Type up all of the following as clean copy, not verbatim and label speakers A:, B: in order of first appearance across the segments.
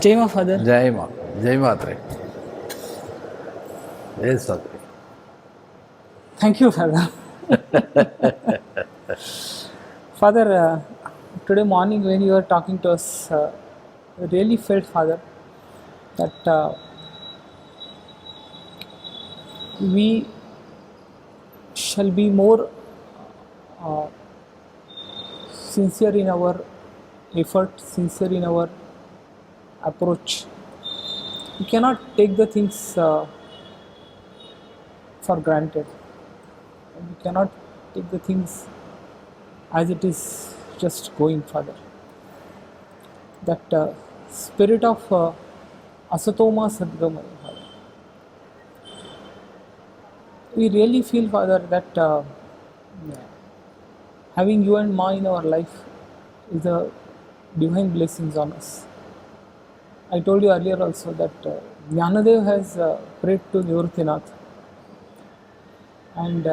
A: Jai Ma, Father.
B: जय माँ, जय मात्रे, जय सात्रे.
A: Thank you, Father. Father, today morning when you were talking to us, I really felt, Father, that we shall be more sincere in our effort, sincere in our approach. We cannot take the things for granted. We cannot take the things as it is just going, Father. That spirit of asatoma sadgamaya, Father. We really feel, Father, that having you and Ma in our life is a divine blessings on us. I told you earlier also that Jnanadev has prayed to Nivruttinath, and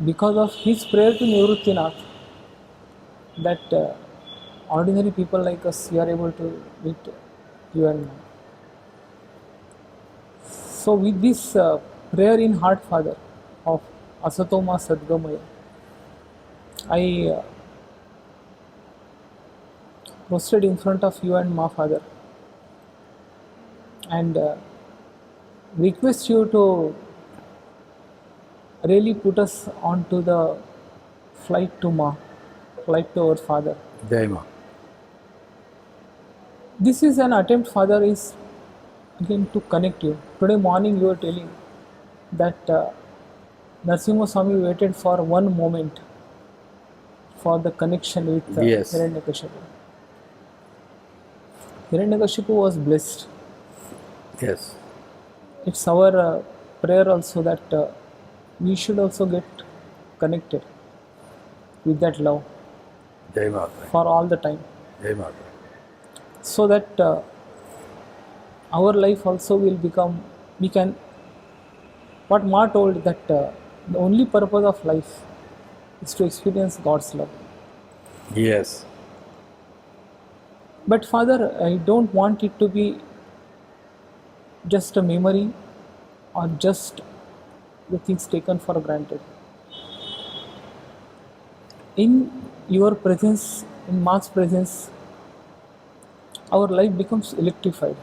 A: because of his prayer to Nivruttinath, that ordinary people like us, we are able to meet you and Ma. So with this prayer in heart, Father, of Asatoma Sadgamaya, I posted in front of you and Ma, Father, and request you to really put us onto the flight to Ma, flight to our Father.
B: जय माँ.
A: This is an attempt, Father, is again to connect you. Today morning you were telling that Narasimha Swami waited for one moment for the connection with
B: Yes.
A: Hiranyakashipu. Hiranyakashipu was blessed.
B: Yes.
A: It's our prayer also that we should also get connected with that love
B: जय मात्रे,
A: for all the time,
B: जय मात्रे.
A: so that our life also will become, we can, what Ma told, that the only purpose of life is to experience God's love.
B: Yes.
A: But Father, I don't want it to be just a memory or just the things taken for granted. In your presence, in Ma's presence, our life becomes electrified.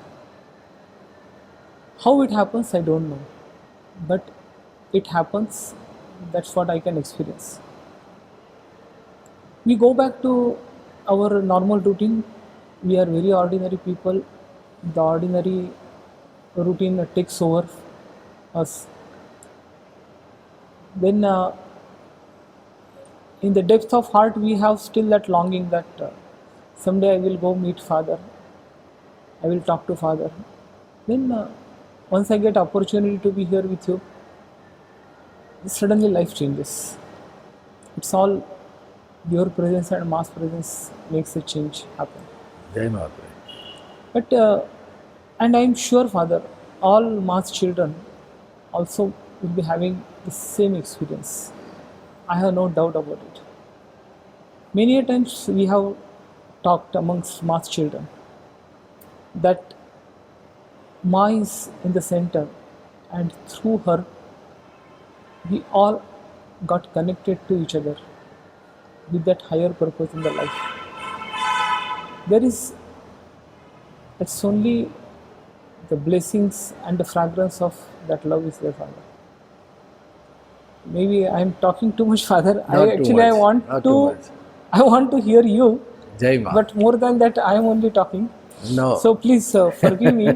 A: How it happens, I don't know. But it happens, that's what I can experience. We go back to our normal routine. We are very ordinary people. The ordinary routine takes over us. Then, in the depth of heart, we have still that longing that someday I will go meet Father. I will talk to Father. Then, once I get opportunity to be here with you, suddenly life changes. It's all your presence and Ma's presence makes a change happen.
B: जय मात्रे.
A: But and I'm sure, Father, all Ma's children also will be having the same experience. I have no doubt about it. Many a times we have talked amongst Ma's children that Ma is in the center, and through her, we all got connected to each other with that higher purpose in the life. There is, it's only the blessings and the fragrance of that love is there, Father. Maybe I am talking too much, Father.
B: Not too much, not too much.
A: I want to hear you,
B: जय माँ.
A: but more than that, I am only talking.
B: No.
A: So please forgive me.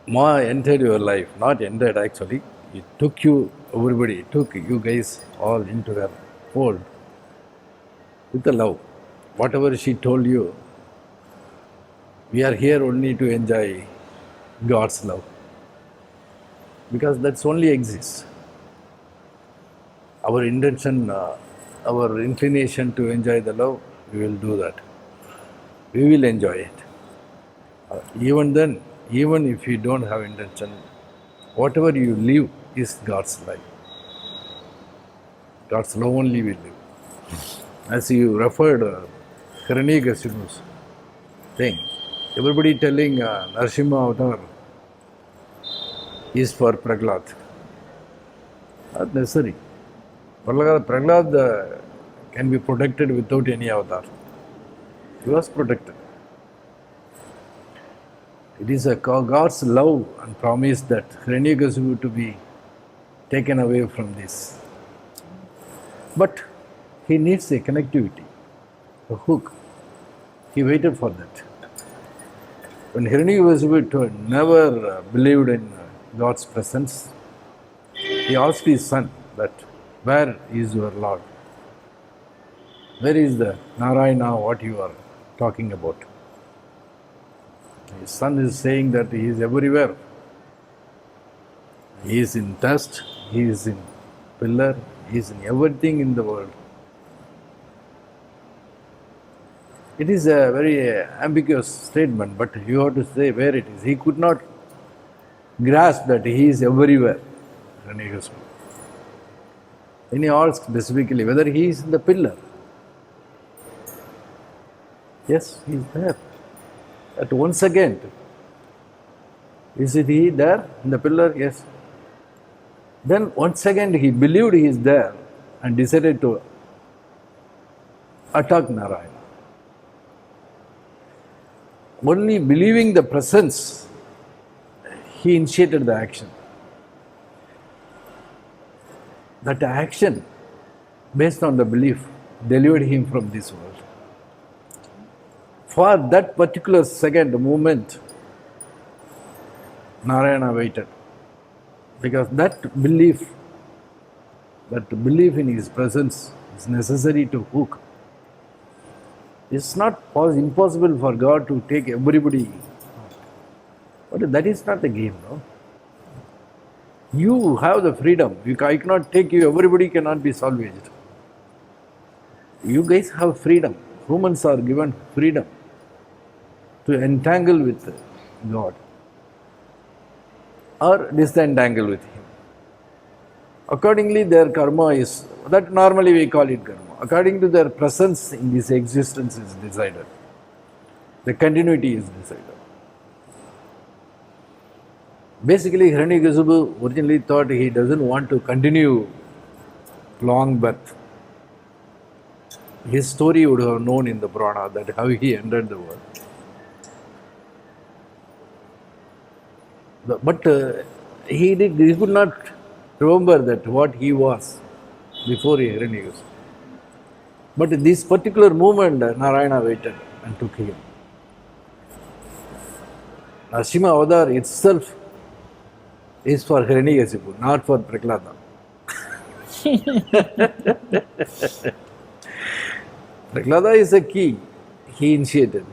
B: Ma entered your life, not entered actually. It took you, everybody took you guys all into her fold with the love. Whatever she told you, we are here only to enjoy God's love. Because that's only exists. Our intention, our inclination to enjoy the love, we will do that. We will enjoy it. Even then, even if you don't have intention, whatever you live is God's life. God's love only will live. As you referred, Hiranyakashipu's thing, everybody telling Narasimha Avatar is for Prahlad. Not necessary. Prahlad can be protected without any avatar. He was protected. It is a God's love and promise that Hiranyakashipu to be taken away from this. But he needs a connectivity, a hook. He waited for that. When Hiranyakashipu never believed in God's presence, he asked his son that, where is your Lord? Where is the Narayana, what you are talking about? His son is saying that he is everywhere. He is in dust, he is in pillar, he is in everything in the world. It is a very ambiguous statement, but you have to say where it is. He could not grasp that he is everywhere. Then he asked specifically whether he is in the pillar. Yes, he is there. At one second, is it he there in the pillar? Yes. Then one second he believed he is there and decided to attack Narayana. Only believing the presence, he initiated the action. That action, based on the belief, delivered him from this world. For that particular second moment, Narayana waited. Because that belief in his presence is necessary to hook. It's not impossible for God to take everybody. But that is not the game, no? You have the freedom. I cannot take you, everybody cannot be salvaged. You guys have freedom. Humans are given freedom to entangle with God or disentangle with Him. Accordingly, their karma is, that normally we call it karma. According to their presence in this existence is decided. The continuity is decided. Basically, Hiranyakashipu originally thought he doesn't want to continue long birth. His story would have known in the Purana that how he entered the world. But he could not remember that what he was before Hiranyakashipu. But in this particular moment, Narayana waited and took him. Narasimha Avatar itself is for Hiranyakashipu, not for Prahlada. Prahlada is a key he initiated.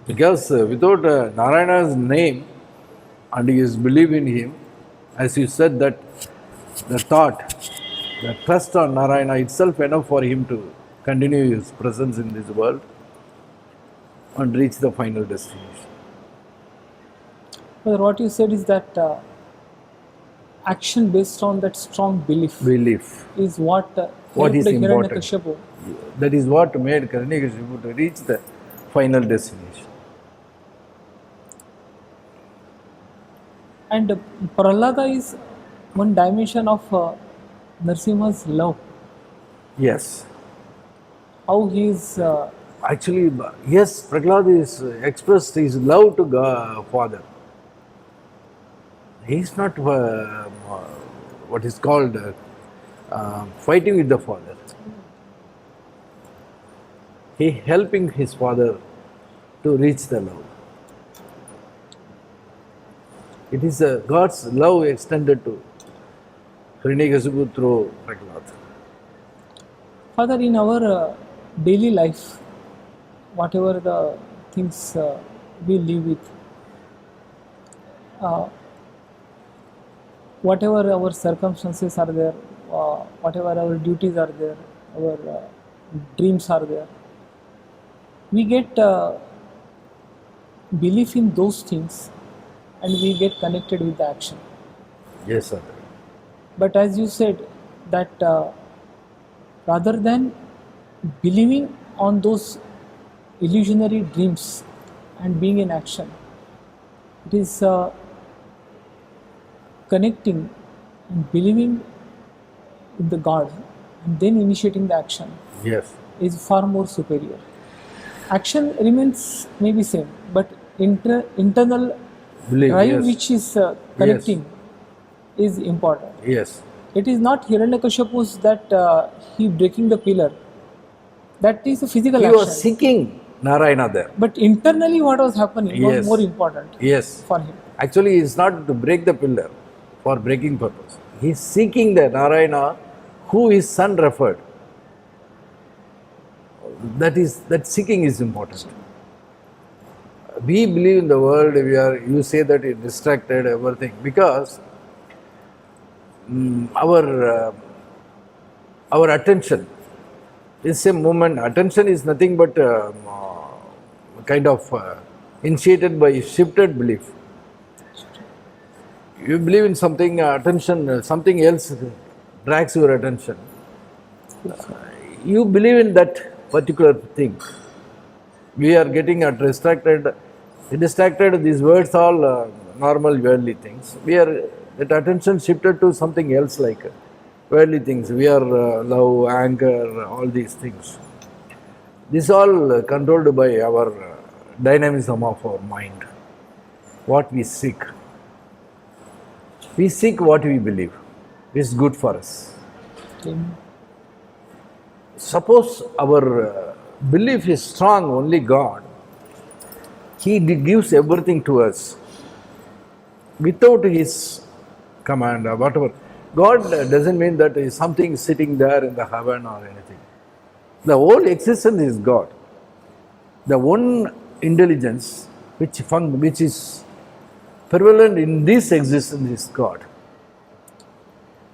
B: Because without Narayana's name and his belief in him, as you said, that the thought, the trust on Narayana itself enough for him to continue his presence in this world and reach the final destination.
A: But what you said is that action based on that strong belief is what
B: What is
A: helped
B: important.
A: Hiranyakashipu.
B: That is what made Hiranyakashipu to reach the final destination.
A: And Prahlada is one dimension of Narasimha's love.
B: Yes.
A: How he is
B: Actually, yes, Prahlad is expressed his love to God, Father. He is not what is called fighting with the Father. He helping his Father to reach the love. It is God's love extended to Hiranyakashipu through Prahlad.
A: Father, in our daily life, whatever the things we live with, whatever our circumstances are there, whatever our duties are there, our dreams are there, we get belief in those things and we get connected with the action.
B: Yes, sir.
A: But as you said, that rather than believing on those illusionary dreams and being in action. It is connecting and believing in the God and then initiating the action
B: Yes.
A: is far more superior. Action remains maybe same, but internal
B: Believe.
A: drive
B: Yes.
A: which is
B: Yes.
A: connecting is important.
B: Yes.
A: It is not Hiranyakashipu's that he breaking the pillar. That is a physical
B: He was
A: action.
B: seeking Narayana there.
A: But internally, what was happening was more
B: Yes.
A: important
B: Yes.
A: for him.
B: Actually, it's not to break the pillar for breaking purpose. He's seeking the Narayana who his son referred. That seeking is important. We believe in the world, you say that it distracted everything because our attention is a moment. Attention is nothing but kind of initiated by shifted belief. You believe in something, something else drags your attention. You believe in that particular thing. We are getting distracted. Distracted. These words all normal worldly things. We are that attention shifted to something else like worldly things. We are love, anger, all these things. This all controlled by our dynamism of our mind. What we seek. We seek what we believe is good for us.
A: Okay.
B: Suppose our belief is strong, only God, He gives everything to us without His command or whatever. God doesn't mean that something sitting there in the heaven or anything. The whole existence is God. The one intelligence which is prevalent in this existence is God.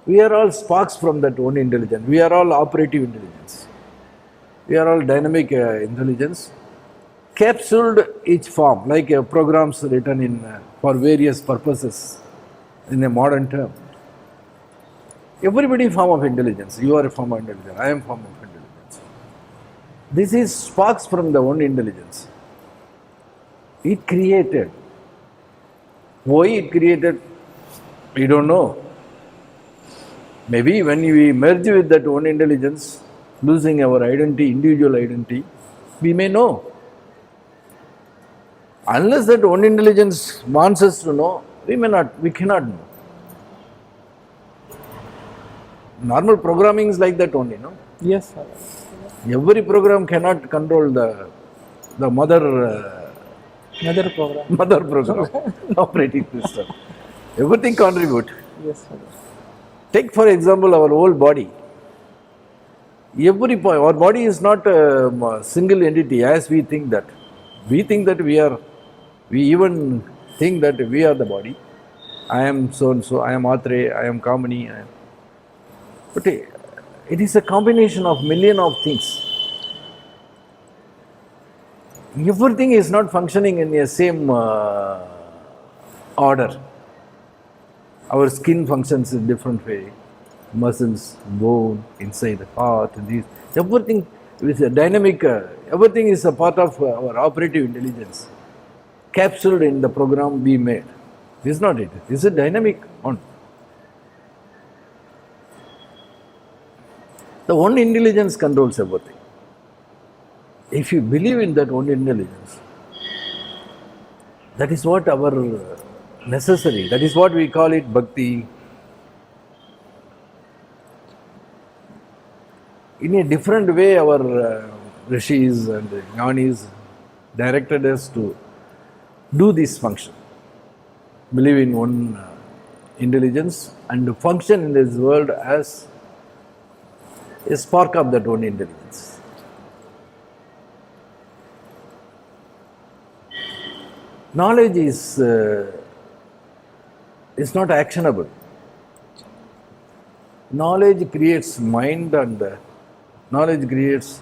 B: We are all sparks from that one intelligence. We are all operative intelligence. We are all dynamic intelligence, capsuled each form, like programs written in for various purposes in a modern term. Everybody form of intelligence. You are a form of intelligence. I am a form of intelligence. This is sparks from the one intelligence. It created. Why it created, we don't know. Maybe when we merge with that one intelligence, losing our identity, individual identity, we may know. Unless that one intelligence wants us to know, we cannot know. Normal programming is like that only, no?
A: Yes, sir.
B: Every program cannot control the
A: Another program.
B: mother program, operating system. Everything contribute.
A: Yes, sir.
B: Take for example our whole body. Our body is not a single entity as we think that. We think that we even think that we are the body. I am so and so, I am Atre, I am Kamini. But it is a combination of million of things. Everything is not functioning in the same order. Our skin functions in different way. Muscles, bone, inside the heart, these everything is a dynamic. Everything is a part of our operative intelligence, capsuled in the program we made. This is not it. This is a dynamic one. The one intelligence controls everything. If you believe in that one intelligence, that is what our necessary. That is what we call it bhakti. In a different way, our rishis and jnanis directed us to do this function. Believe in one intelligence and function in this world as a spark of that one intelligence. Knowledge is not actionable. Knowledge creates mind and knowledge creates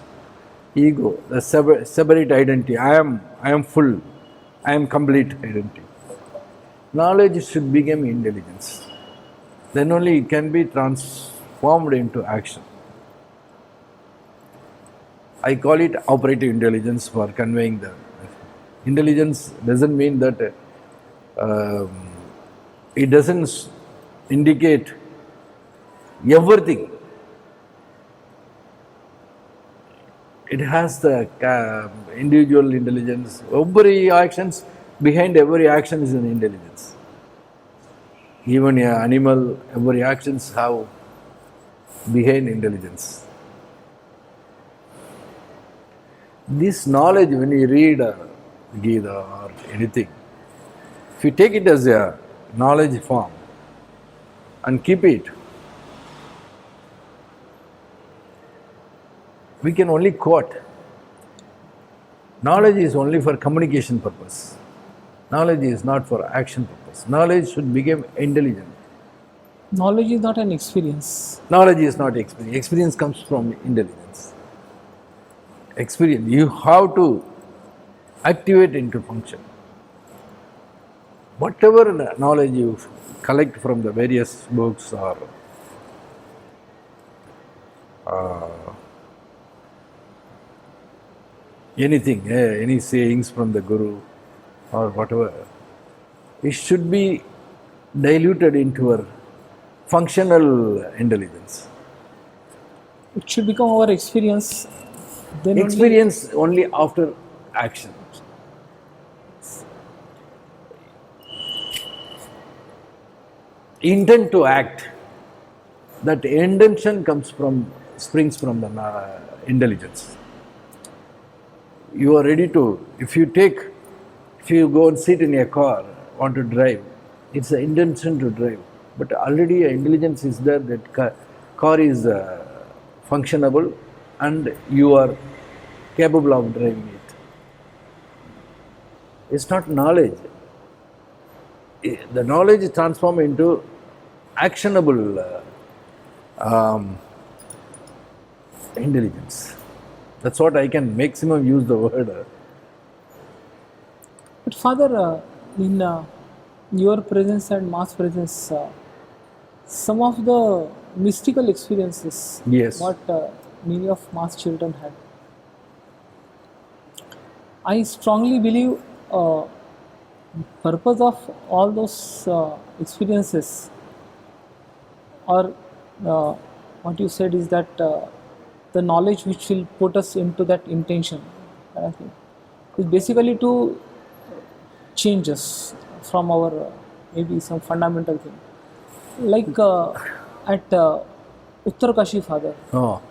B: ego, the separate identity. I am full, I am complete identity. Knowledge should become intelligence. Then only it can be transformed into action. I call it operative intelligence for conveying the intelligence. Doesn't mean that um, it doesn't indicate everything. It has the individual intelligence. Every actions behind every action is an intelligence. Even an animal, every actions have behind intelligence. This knowledge, when you read Gita or anything, if you take it as a knowledge form and keep it, we can only quote. Knowledge is only for communication purpose. Knowledge is not for action purpose. Knowledge should become intelligent.
A: Knowledge is not an experience.
B: Knowledge is not experience. Experience comes from intelligence. Experience, you have to activate into function. Whatever knowledge you collect from the various books or anything, any sayings from the Guru or whatever, it should be diluted into our functional intelligence.
A: It should become our experience. Then
B: Experience only after action. Intent to act. That intention springs from the intelligence. You are ready to, if you go and sit in a car, want to drive, it's the intention to drive. But already intelligence is there that car is functionable and you are capable of driving it. It's not knowledge. The knowledge is transformed into actionable intelligence. That's what I can maximum use the word.
A: But Father, in your presence and mass presence, some of the mystical experiences,
B: Yes.
A: what many of mass children had, I strongly believe purpose of all those experiences, or what you said is that the knowledge which will put us into that intention, I think, is basically to change us from our maybe some fundamental thing. Like at Uttarkashi, Father,
B: Oh,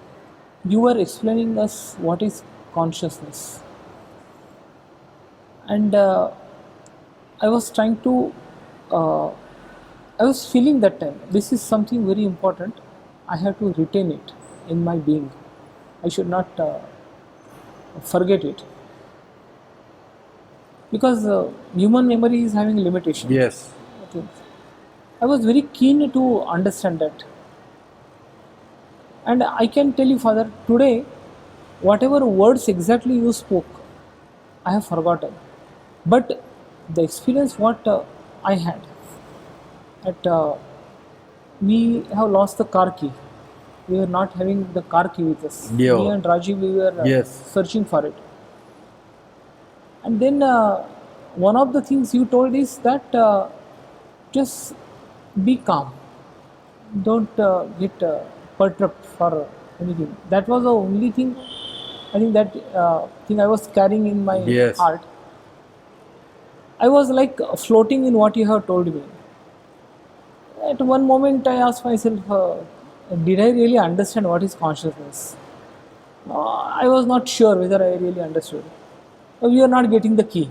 A: you were explaining us what is consciousness, and I was trying to, I was feeling that time this is something very important. I have to retain it in my being. I should not forget it, because human memory is having limitation.
B: yes.
A: Okay. I was very keen to understand that, and I can tell you, Father, today, whatever words exactly you spoke, I have forgotten. But the experience what I had at we have lost the car key. We were not having the car key with us.
B: Yeah.
A: Me and Rajiv, we were
B: Yes.
A: searching for it. And then one of the things you told is that just be calm. Don't get perturbed for anything. That was the only thing. I think that thing I was carrying in my
B: Yes.
A: heart. I was like floating in what you have told me. At one moment, I asked myself, did I really understand what is consciousness? I was not sure whether I really understood. We are not getting the key.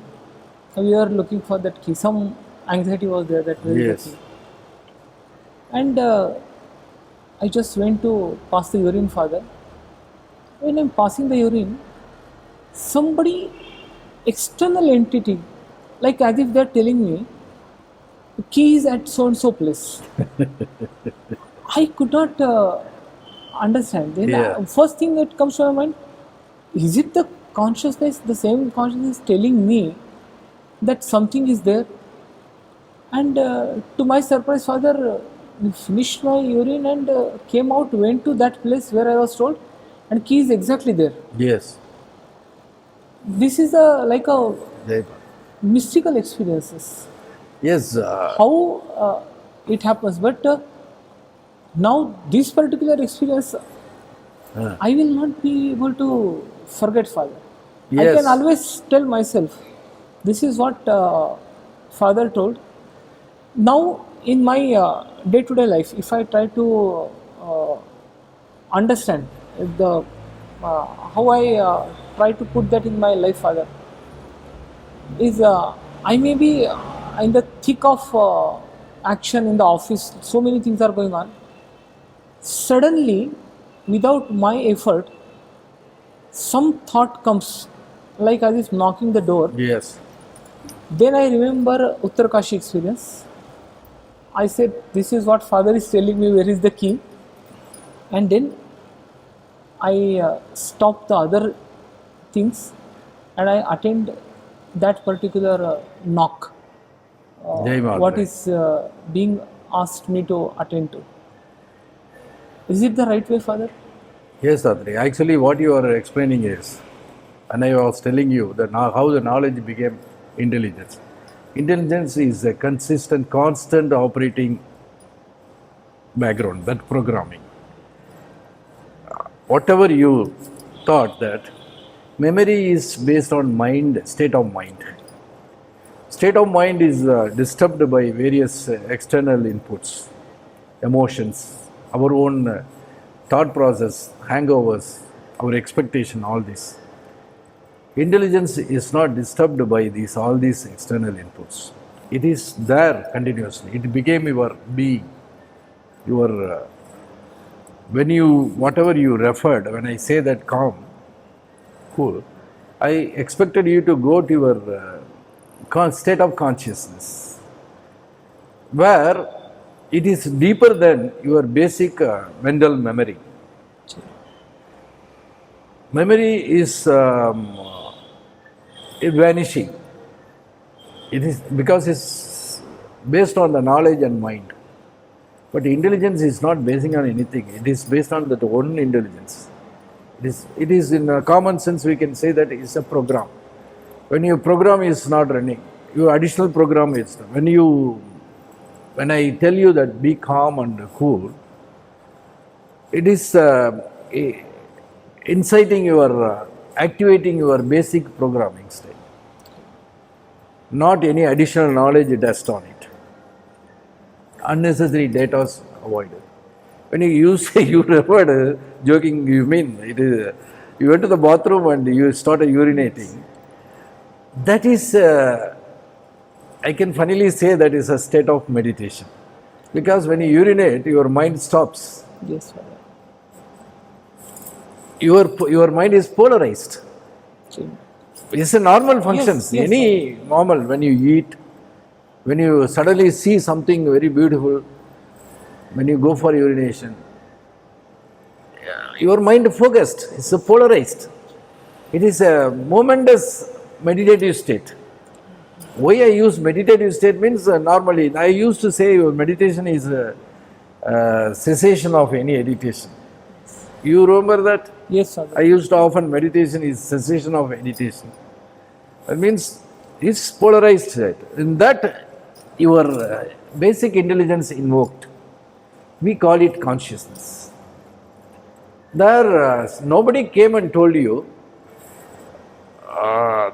A: We are looking for that key. Some anxiety was there that where is
B: Yes.
A: the key. And I just went to pass the urine, Father. When I'm passing the urine, somebody, external entity, like as if they're telling me, the key is at so and so place. I could not understand. Then
B: Yeah.
A: first thing that comes to my mind, is it the consciousness, the same consciousness telling me that something is there? And to my surprise, Father, finished my urine and came out, went to that place where I was told. and key is exactly there.
B: Yes.
A: This is a like a
B: Jai.
A: mystical experiences.
B: Yes.
A: How it happens, but now this particular experience, I will not be able to forget, Father. I can
B: Yes.
A: always tell myself, this is what Father told. Now, in my day-to-day life, if I try to uh, understand the how I try to put that in my life, Father, is I may be in the thick of action in the office. So many things are going on. Suddenly, without my effort, some thought comes, like as if knocking the door.
B: Yes.
A: Then I remember Uttarkashi experience. I said, "This is what Father is telling me. Where is the key?" And then I stop the other things and I attend that particular knock.
B: Jai
A: What
B: Madre.
A: is being asked me to attend to? Is it the right way, Father?
B: Yes, Adri. Actually, what you are explaining is, and I was telling you that now how the knowledge became intelligence. Intelligence is a consistent, constant operating background, that programming. Whatever you thought that memory is based on mind, state of mind. State of mind is disturbed by various external inputs, emotions, our own thought process, hangovers, our expectation, all this. Intelligence is not disturbed by these all these external inputs. It is there continuously. It became your being, your when you whatever you referred. When I say that calm, cool, I expected you to go to your state of consciousness, where it is deeper than your basic mental memory. Memory is vanishing. It is because it's based on the knowledge and mind. But intelligence is not basing on anything. It is based on that own intelligence. It is in a common sense we can say that it's a program. When your program is not running, your additional program is when I tell you that be calm and cool, it is inciting your activating your basic programming state, not any additional knowledge test on it. Unnecessary data is avoided. When you use you referred joking, you mean it is you went to the bathroom and you started urinating. That is I can funnily say that is a state of meditation, because when you urinate your mind stops.
A: Yes, Father.
B: Your mind is polarized.
A: So,
B: It's a normal functions.
A: yes,
B: Any normal, when you eat, when you suddenly see something very beautiful, when you go for urination, your mind focused. It's a polarized. It is a momentous meditative state. Why I use meditative state means normally I used to say your meditation is a cessation of any agitation. You remember that?
A: yes, Father.
B: I used to often meditation is cessation of agitation. That means it's polarized state. In that, your basic intelligence invoked. We call it consciousness. There, nobody came and told you.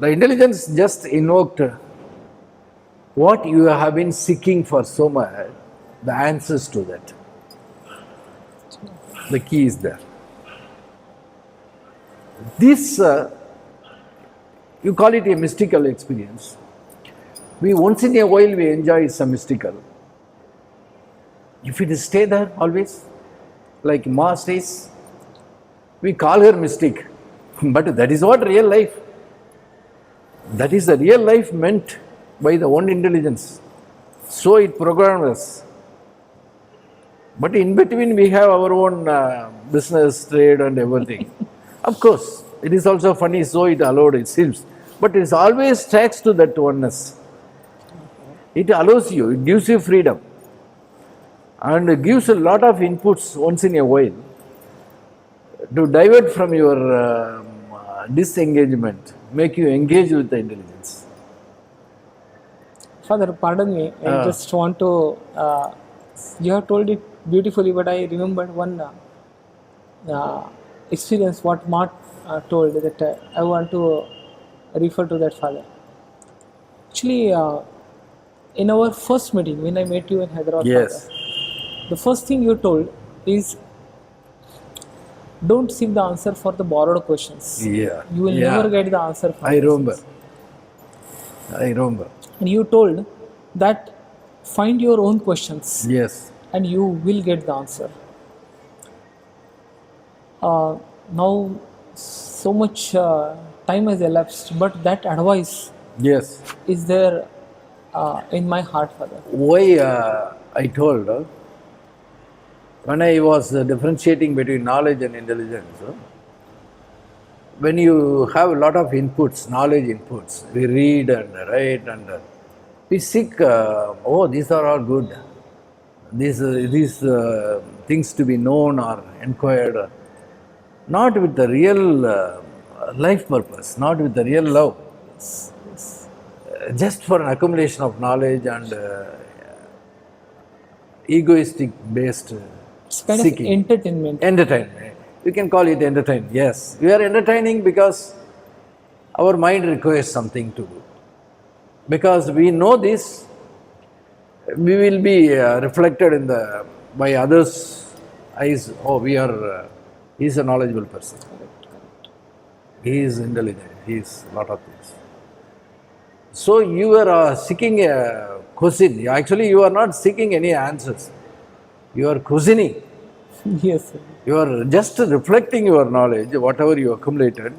B: The intelligence just invoked what you have been seeking for so much, the answers to that. The key is there. This, you call it a mystical experience. We once in a while we enjoy some mystical. If it stay there always, like Ma stays, we call her mystic. But that is what real life. That is the real life meant by the one intelligence. So it programmed us. But in between we have our own business, trade and everything. Of course, it is also funny, so it allowed, it seems. But it always tracks to that oneness. It allows you, it gives you freedom. And it gives a lot of inputs once in a while. to divert from your disengagement, make you engage with the intelligence.
A: Father, pardon me. I just want to. You have told it beautifully, but I remembered one experience what Mark told that I want to refer to that, Father. Actually, in our first meeting, when I met you in Hyderabad, Father,
B: Yes.
A: the first thing you told is don't seek the answer for the borrowed questions.
B: Yeah.
A: You will
B: Yeah.
A: never get the answer from
B: I remember.
A: questions.
B: I remember.
A: And you told that find your own questions
B: Yes.
A: and you will get the answer. Now, so much time has elapsed, but that advice
B: Yes.
A: is there in my heart, Father.
B: Why I told when I was differentiating between knowledge and intelligence, when you have a lot of inputs, knowledge inputs, we read and write and we seek, oh, these are all good. These things to be known or inquired, not with the real life purpose, not with the real love,
A: Yes, yes.
B: just for an accumulation of knowledge and egoistic based
A: It's kind of
B: seeking.
A: entertainment.
B: Entertainment. We can call it entertainment. Yes. We are entertaining because our mind requires something to do. Because we know this, we will be reflected in the by others' eyes. Oh, we are. He's a knowledgeable person.
A: Correct, correct.
B: He is intelligent. He is a lot of things. So you are seeking a question. Actually, you are not seeking any answers. You are questioning.
A: Yes, sir.
B: You are just reflecting your knowledge, whatever you accumulated,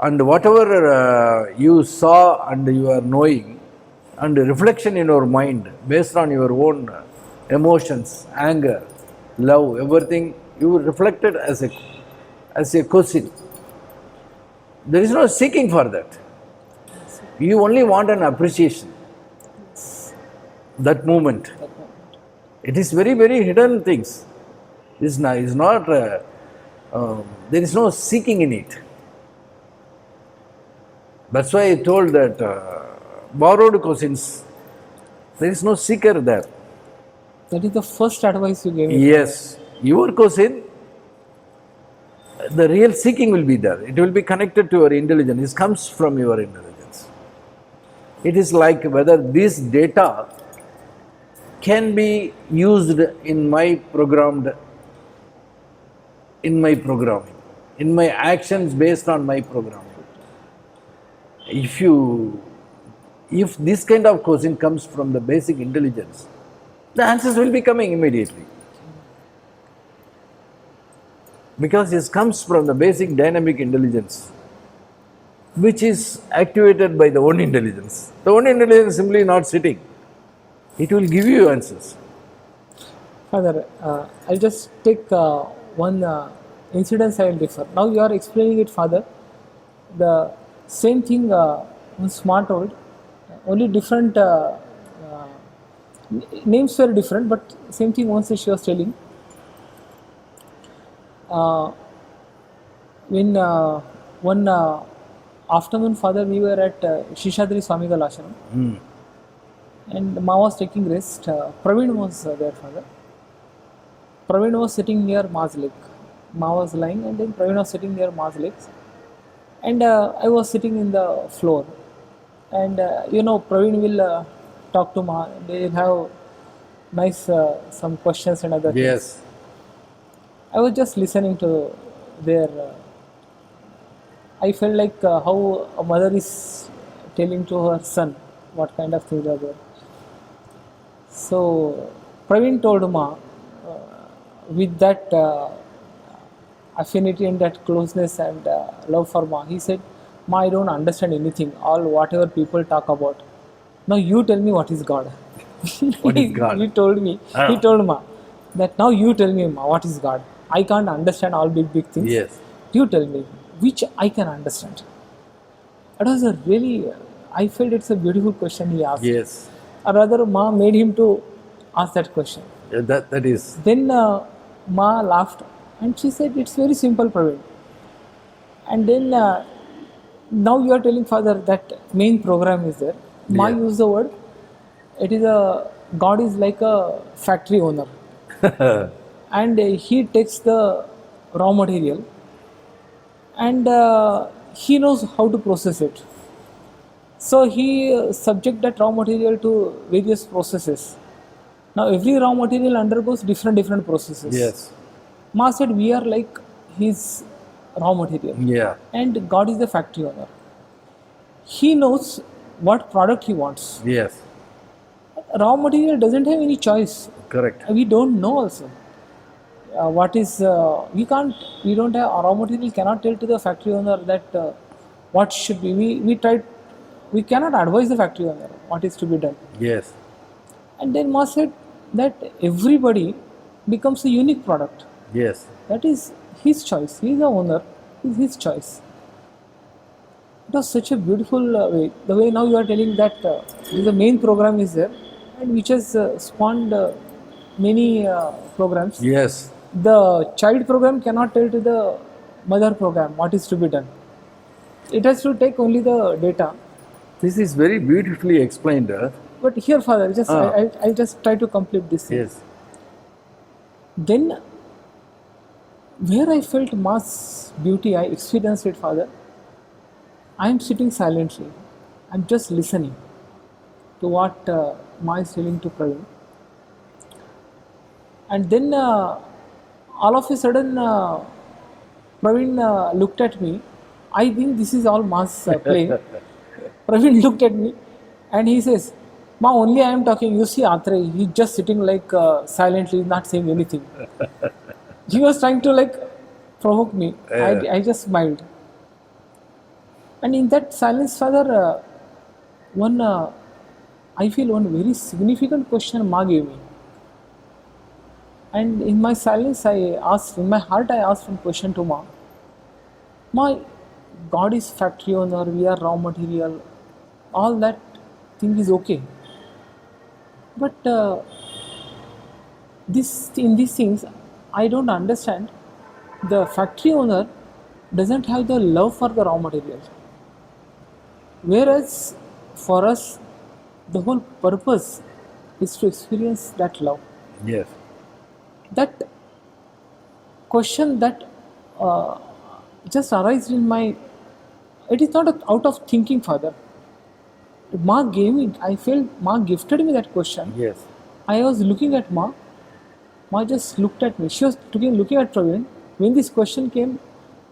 B: and whatever you saw and you are knowing, and reflection in your mind based on your own emotions, anger, love, everything you reflected as a question. There is no seeking for that. You only want an appreciation. That moment.
A: That moment.
B: It is very, very hidden things. Is not there is no seeking in it. That's why I told that borrowed questions, there is no seeker there.
A: That is the first advice you gave me.
B: Yes, your question, the real seeking will be there. It will be connected to your intelligence. It comes from your intelligence. It is like whether this data can be used in my programming, in my actions based on my programming. If this kind of question comes from the basic intelligence, the answers will be coming immediately. Because it comes from the basic dynamic intelligence, which is activated by the own intelligence. The own intelligence is simply not sitting. It will give you answers.
A: Father, I'll just take one incident I will refer. Now you are explaining it, Father. The same thing was Smart told, only different names were different, but same thing once she was telling. When one afternoon, Father, we were at Shishadri Swamigal Ashram, and Ma was taking rest. Praveen was there, Father. Praveen was sitting near Ma's leg. Ma was lying, and then Praveen was sitting near Ma's legs. And I was sitting in the floor. And Praveen will talk to Ma. They will have nice some questions and other things.
B: Yes.
A: I was just listening to their. I felt like how a mother is telling to her son what kind of things are there. So Praveen told Ma, with that affinity and that closeness and love for Ma, he said, Ma, I don't understand anything, all whatever people talk about. Now you tell me what is God.
B: What is God?
A: He told me, he told Ma, that now you tell me, Ma, what is God. I can't understand all big things.
B: Yes.
A: You tell me, which I can understand. It was a really, I felt it's a beautiful question he asked.
B: Yes.
A: Or rather, Ma made him to ask that question.
B: That is.
A: Then Ma laughed And she said, it's very simple, Praveen. And then now you are telling father that main program is there. Ma
B: Yeah.
A: use the word, it is a, God is like a factory owner. And he takes the raw material and he knows how to process it. So he subject that raw material to various processes. Now every raw material undergoes different processes.
B: Yes.
A: Ma said we are like his raw material,
B: Yeah.
A: and God is the factory owner. He knows what product he wants.
B: Yes.
A: Raw material doesn't have any choice.
B: Correct.
A: We don't know also what is we don't have raw material cannot tell to the factory owner that what should be. We tried, we cannot advise the factory owner what is to be done.
B: Yes.
A: And then Ma said that everybody becomes a unique product.
B: Yes.
A: That is his choice. He is the owner. It's his choice. It was such a beautiful way. The way now you are telling that the main program is there, and which has spawned many programs.
B: Yes.
A: The child program cannot tell to the mother program what is to be done. It has to take only the data.
B: This is very beautifully explained.
A: But here, father, just
B: Ah.
A: I just try to complete this thing.
B: Yes.
A: Then, where I felt mass beauty, I experienced it, father. I am sitting silently. I'm just listening to what Ma is telling to Praveen. And then all of a sudden, Praveen looked at me. I think this is all Ma's play. Praveen looked at me and he says, Ma, only I am talking. You see, Atre, he's just sitting like silently, not saying anything. He was trying to like provoke me. I just smiled. And in that silence, father, one I feel one very significant question Ma gave me. And in my silence, I asked, in my heart, I asked one question to Ma. Ma, God is factory owner, we are raw material, all that thing is okay. But this in these things, I don't understand. The factory owner doesn't have the love for the raw material. Whereas for us, the whole purpose is to experience that love.
B: Yes.
A: That question that uh, just arises in my, it is not out of thinking, father. Ma gave me, I felt Ma gifted me that question.
B: Yes.
A: I was looking at Ma. Ma just looked at me. She was looking at Praveen. When this question came,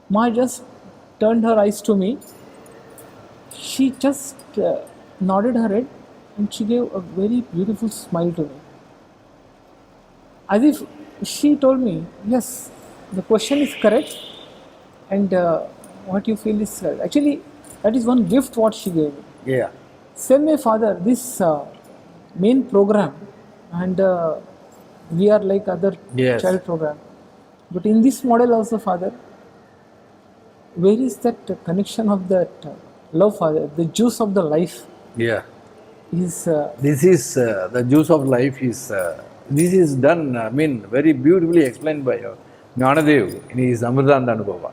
A: Ma just turned her eyes to me. She just nodded her head and she gave a very beautiful smile to me. As if she told me, yes, the question is correct and what you feel is correct. Actually, that is one gift what she gave me.
B: Yeah.
A: Same way, father, this main program and we are like other
B: Yes.
A: child program. But in this model also, father, where is that connection of that love, father? The juice of the life
B: Yeah.
A: is
B: This is the juice of life is this is done, I mean, very beautifully explained by Gnanadev in his Amritanda Anubhava.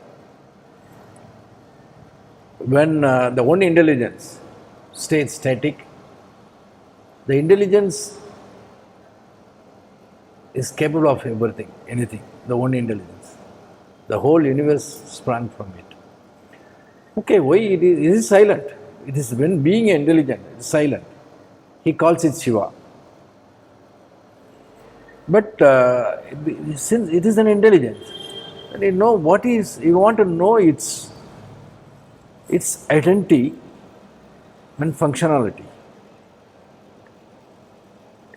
B: When the one intelligence stays static, the intelligence is capable of everything, anything, the one intelligence. The whole universe sprang from it. Okay, why it is silent? It is when being intelligent, it is silent. He calls it Shiva. But since it is an intelligence, and you know what is, you want to know its identity and functionality.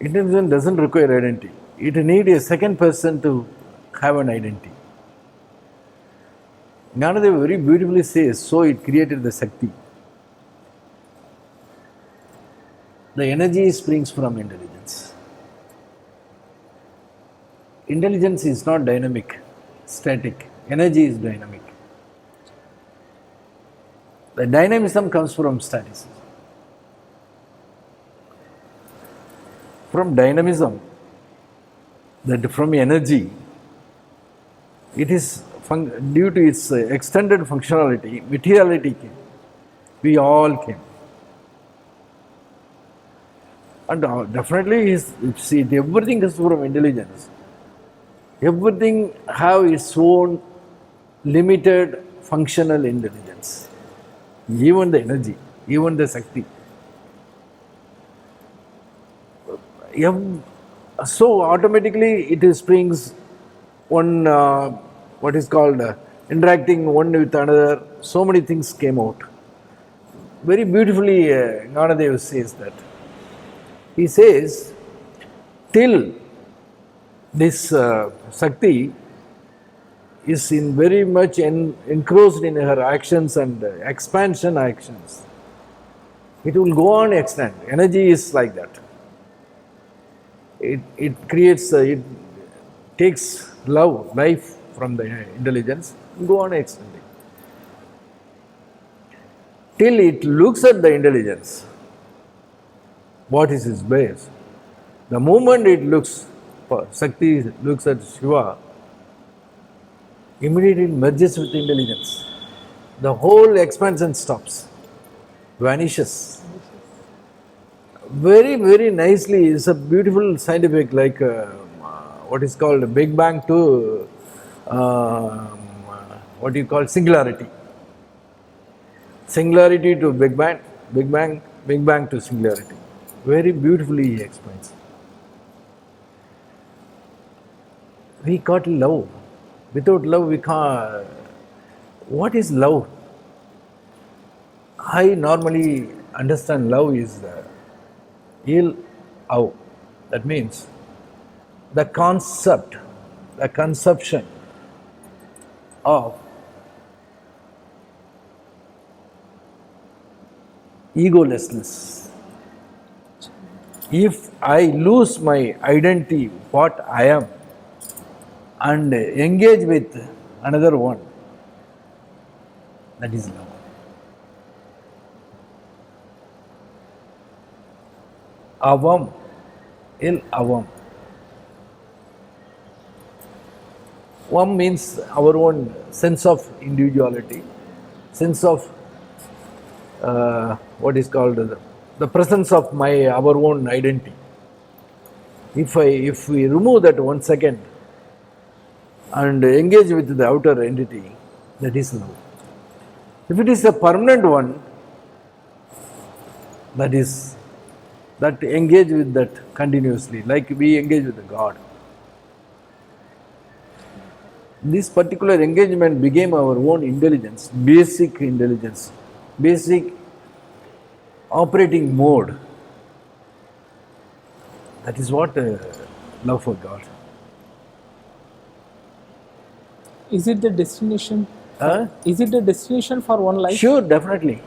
B: Intelligence doesn't require identity. It needs a second person to have an identity. Gnanadev very beautifully says, so it created the Shakti. The energy springs from intelligence. Intelligence is not dynamic, static. Energy is dynamic. The dynamism comes from staticism. From dynamism, that from energy, It is due to its extended functionality, materiality came. We all came. And definitely see, everything is from intelligence. Everything have its own limited functional intelligence. Even the energy, even the Shakti. So automatically it springs one, what is called interacting one with another. So many things came out. Very beautifully, Gnanadev says that. He says, till this Shakti is in very much engrossed in her actions and expansion actions, it will go on extend. Energy is like that. It creates, it takes life from the intelligence, go on extending. Till it looks at the intelligence, what is its base? The moment it looks, Shakti looks at Shiva, immediately it merges with intelligence. The whole expansion stops, vanishes. Very, very nicely. It's a beautiful scientific, like what is called Big Bang to what do you call singularity. Singularity to Big Bang, Big Bang, Big Bang to singularity. Very beautifully he explains. We got love. Without love, we can't. What is love? I normally understand love is il au. That means the concept, the conception of egolessness. If I lose my identity, what I am, and engage with another one, that is love. Avam, il avam. Vam means our own sense of individuality, sense of what is called the presence of our own identity. If we remove that 1 second and engage with the outer entity, that is love. If it is a permanent one, that engage with that continuously, like we engage with the God. This particular engagement became our own intelligence, basic operating mode. That is what love for God.
A: Is it the destination?
B: Huh?
A: Is it the destination for one life?
B: Sure, definitely.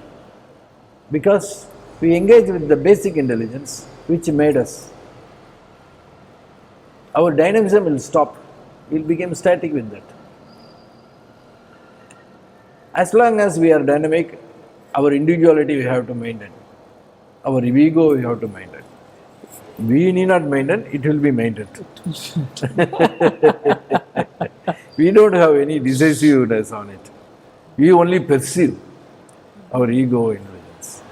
B: Because we engage with the basic intelligence which made us. Our dynamism will stop. We'll become static with that. As long as we are dynamic, our individuality we have to maintain. Our ego we have to maintain. We need not maintain, it will be maintained. We don't have any decisiveness on it. We only perceive our ego intelligence.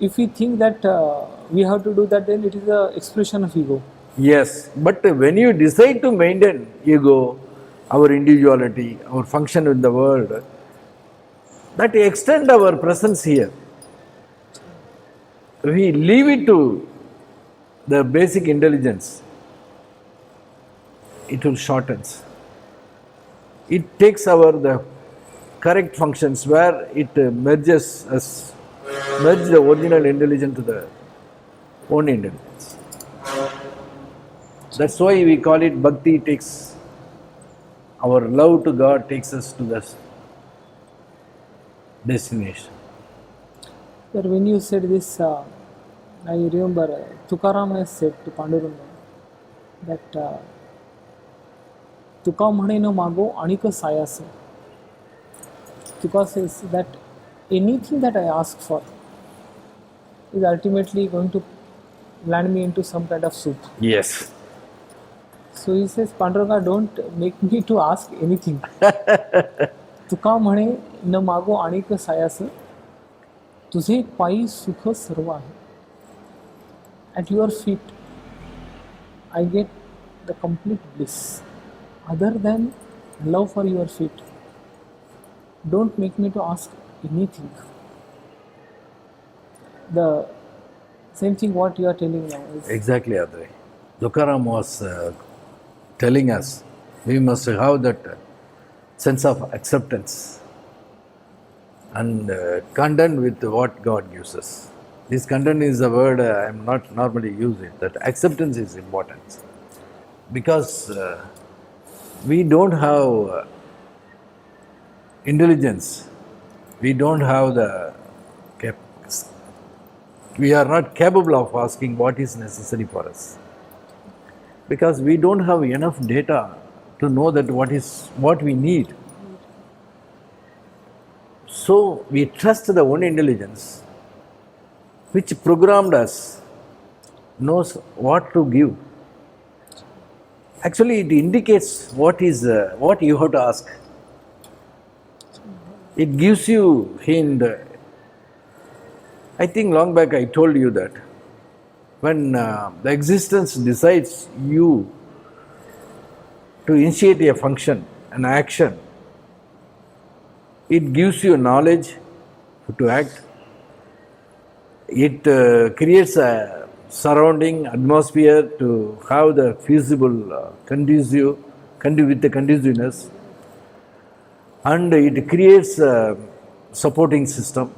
A: If we think that we have to do that, then it is an expression of ego.
B: Yes, but when you decide to maintain ego, our individuality, our function in the world, that extend our presence here. We leave it to the basic intelligence, it will shorten. It takes the correct functions where it merges the original intelligence to the own intelligence. That's why we call it bhakti. Takes our love to God takes us to the destination.
A: But when you said this, I remember Tukaram has said to Panduranga that Tuka म्हणे न मागो आणिक सायास. Tuka says that anything that I ask for is ultimately going to land me into some kind of soup.
B: Yes.
A: So he says, Panduranga, don't make me to ask anything. तुका म्हणे न मागो आणिक सायास तुझे पायी सुख सर्व आहे. At your feet I get the complete bliss. Other than love for your feet, don't make me to ask anything. The same thing what you are telling now is
B: Exactly, Adre. Tukaram was telling us we must have that sense of acceptance and content with what God gives us. This content is a word I am not normally using. That acceptance is important because we don't have intelligence. We don't have the we are not capable of asking what is necessary for us because we don't have enough data to know that what we need. So we trust the one intelligence which programmed us, knows what to give. Actually, it indicates what you have to ask. It gives you hint. I think long back I told you that when the existence decides you to initiate a function, an action, it gives you knowledge to act. It creates a surrounding atmosphere to have the feasible with the conduciveness, and it creates a supporting system,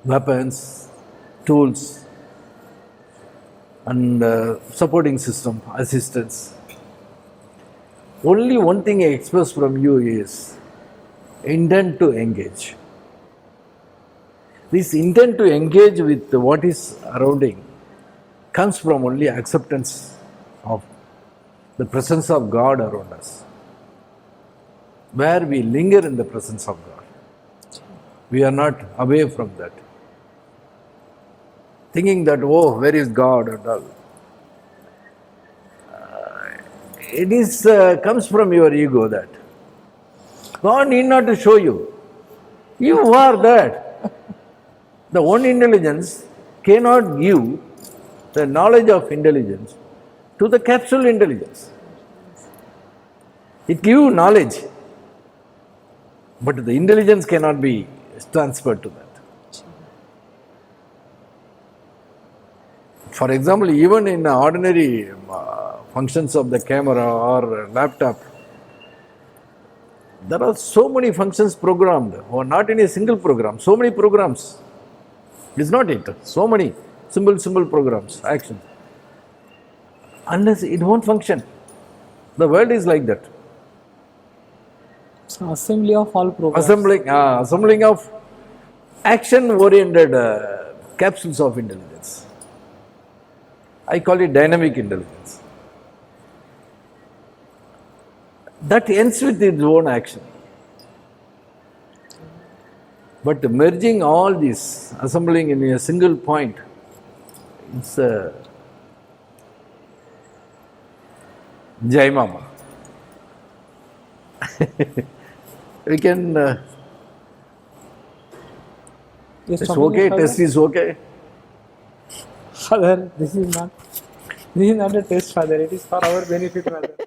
B: weapons, tools, and supporting system, assistance. Only one thing I express from you is intent to engage. This intent to engage with what is surrounding comes from only acceptance of the presence of God around us, where we linger in the presence of God. We are not away from that, thinking that, oh, where is God and all. It is comes from your ego that God need not to show you. You are that. The one intelligence cannot give the knowledge of intelligence to the capsule intelligence. It gives knowledge, but the intelligence cannot be transferred to that. For example, even in ordinary functions of the camera or laptop, there are so many functions programmed, or not in a single program, so many programs. It's not it. So many simple programs, actions. Unless it won't function. The world is like that.
A: it's an assembly of all programs.
B: Assembling of action-oriented capsules of intelligence. I call it dynamic intelligence. That ends with its own action. But merging all this, assembling in a single point, it's a Jai Mama. We can,
A: Yes,
B: it's
A: talking
B: okay,
A: about
B: test is okay.
A: Father, this is not a test, Father. It is for our benefit, Father.